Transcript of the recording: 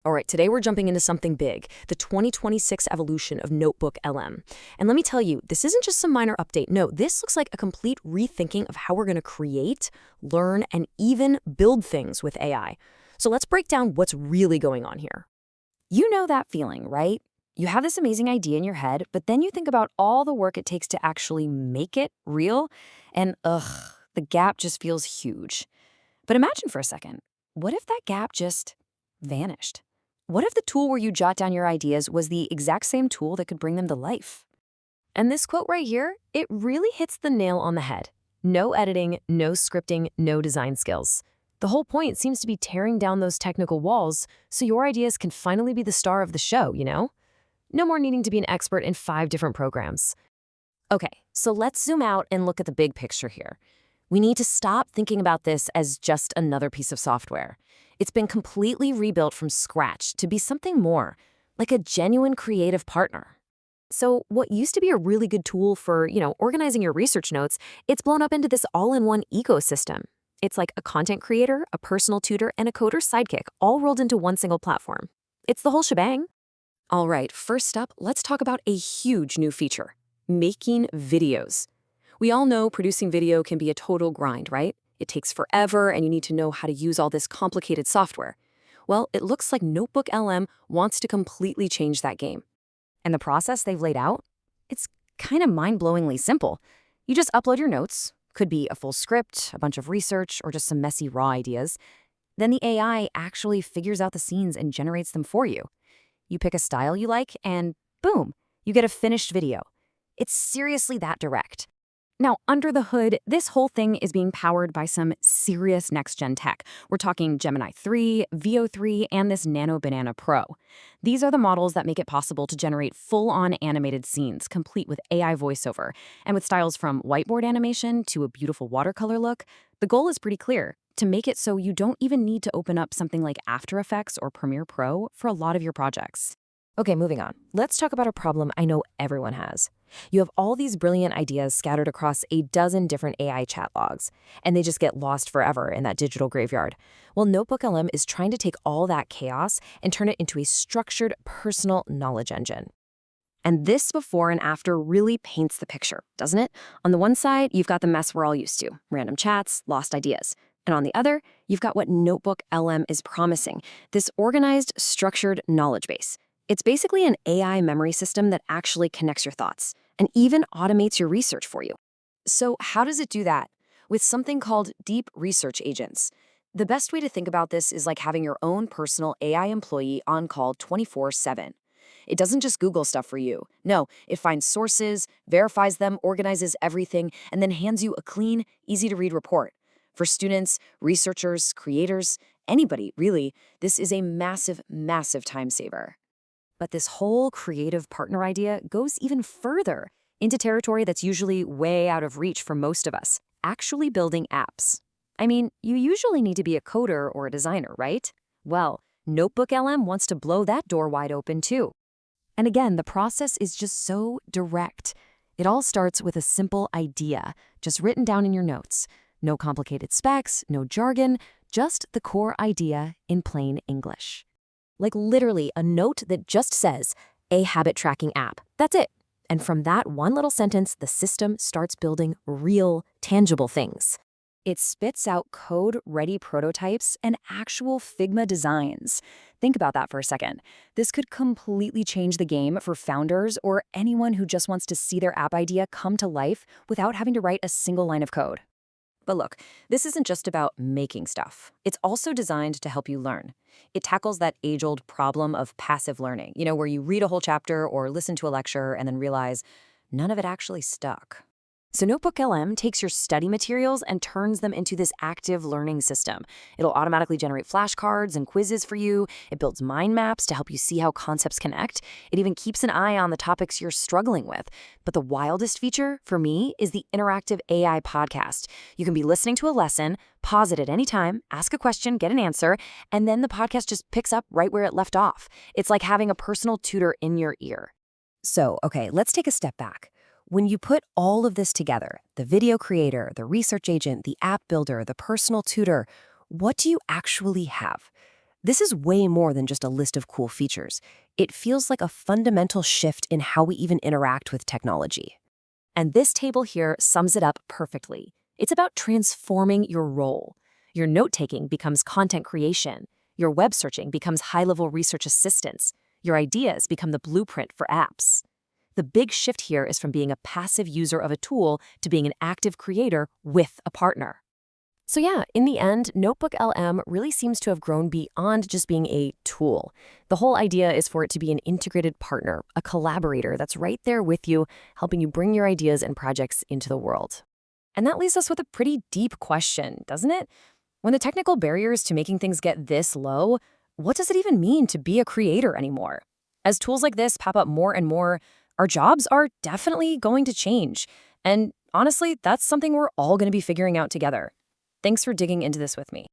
All right, today we're jumping into something big, the 2026 evolution of NotebookLM. And let me tell you, this isn't just some minor update. No, this looks like a complete rethinking of how we're going to create, learn, and even build things with AI. So let's break down what's really going on here. You know that feeling, right? You have this amazing idea in your head, but then you think about all the work it takes to actually make it real, and the gap just feels huge. But imagine for a second, what if that gap just vanished? What if the tool where you jot down your ideas was the exact same tool that could bring them to life? And this quote right here, it really hits the nail on the head. No editing, no scripting, no design skills. The whole point seems to be tearing down those technical walls so your ideas can finally be the star of the show, you know? No more needing to be an expert in 5 different programs. Okay, so let's zoom out and look at the big picture here. We need to stop thinking about this as just another piece of software. It's been completely rebuilt from scratch to be something more, like a genuine creative partner. So what used to be a really good tool for, organizing your research notes, it's blown up into this all-in-one ecosystem. It's like a content creator, a personal tutor, and a coder sidekick all rolled into one single platform. It's the whole shebang. All right, first up, let's talk about a huge new feature, making videos. We all know producing video can be a total grind, right? It takes forever and you need to know how to use all this complicated software. Well, it looks like NotebookLM wants to completely change that game. And the process they've laid out? It's kind of mind-blowingly simple. You just upload your notes, could be a full script, a bunch of research, or just some messy raw ideas. Then the AI actually figures out the scenes and generates them for you. You pick a style you like and boom, you get a finished video. It's seriously that direct. Now, under the hood, this whole thing is being powered by some serious next-gen tech. We're talking Gemini 3, VO3, and this Nano Banana Pro. These are the models that make it possible to generate full-on animated scenes, complete with AI voiceover. And with styles from whiteboard animation to a beautiful watercolor look, the goal is pretty clear, to make it so you don't even need to open up something like After Effects or Premiere Pro for a lot of your projects. Okay, moving on. Let's talk about a problem I know everyone has. You have all these brilliant ideas scattered across a dozen different AI chat logs, and they just get lost forever in that digital graveyard. Well, NotebookLM is trying to take all that chaos and turn it into a structured, personal knowledge engine. And this before and after really paints the picture, doesn't it? On the one side, you've got the mess we're all used to, random chats, lost ideas. And on the other, you've got what NotebookLM is promising, this organized, structured knowledge base. It's basically an AI memory system that actually connects your thoughts and even automates your research for you. So how does it do that? With something called deep research agents. The best way to think about this is like having your own personal AI employee on call 24/7. It doesn't just Google stuff for you. No, it finds sources, verifies them, organizes everything, and then hands you a clean, easy-to-read report. For students, researchers, creators, anybody, really, this is a massive, massive time saver. But this whole creative partner idea goes even further into territory that's usually way out of reach for most of us, actually building apps. I mean, you usually need to be a coder or a designer, right? Well, NotebookLM wants to blow that door wide open too. And again, the process is just so direct. It all starts with a simple idea, just written down in your notes. No complicated specs, no jargon, just the core idea in plain English. Like literally a note that just says, a habit tracking app. That's it. And from that one little sentence, the system starts building real, tangible things. It spits out code-ready prototypes and actual Figma designs. Think about that for a second. This could completely change the game for founders or anyone who just wants to see their app idea come to life without having to write a single line of code. But look, this isn't just about making stuff. It's also designed to help you learn. It tackles that age-old problem of passive learning, where you read a whole chapter or listen to a lecture and then realize none of it actually stuck. So NotebookLM takes your study materials and turns them into this active learning system. It'll automatically generate flashcards and quizzes for you. It builds mind maps to help you see how concepts connect. It even keeps an eye on the topics you're struggling with. But the wildest feature, for me, is the interactive AI podcast. You can be listening to a lesson, pause it at any time, ask a question, get an answer, and then the podcast just picks up right where it left off. It's like having a personal tutor in your ear. So, okay, let's take a step back. When you put all of this together, the video creator, the research agent, the app builder, the personal tutor, what do you actually have? This is way more than just a list of cool features. It feels like a fundamental shift in how we even interact with technology. And this table here sums it up perfectly. It's about transforming your role. Your note-taking becomes content creation. Your web searching becomes high-level research assistance. Your ideas become the blueprint for apps. The big shift here is from being a passive user of a tool to being an active creator with a partner. So yeah, in the end, NotebookLM really seems to have grown beyond just being a tool. The whole idea is for it to be an integrated partner, a collaborator that's right there with you, helping you bring your ideas and projects into the world. And that leaves us with a pretty deep question, doesn't it? When the technical barriers to making things get this low, what does it even mean to be a creator anymore? As tools like this pop up more and more, our jobs are definitely going to change. And honestly, that's something we're all going to be figuring out together. Thanks for digging into this with me.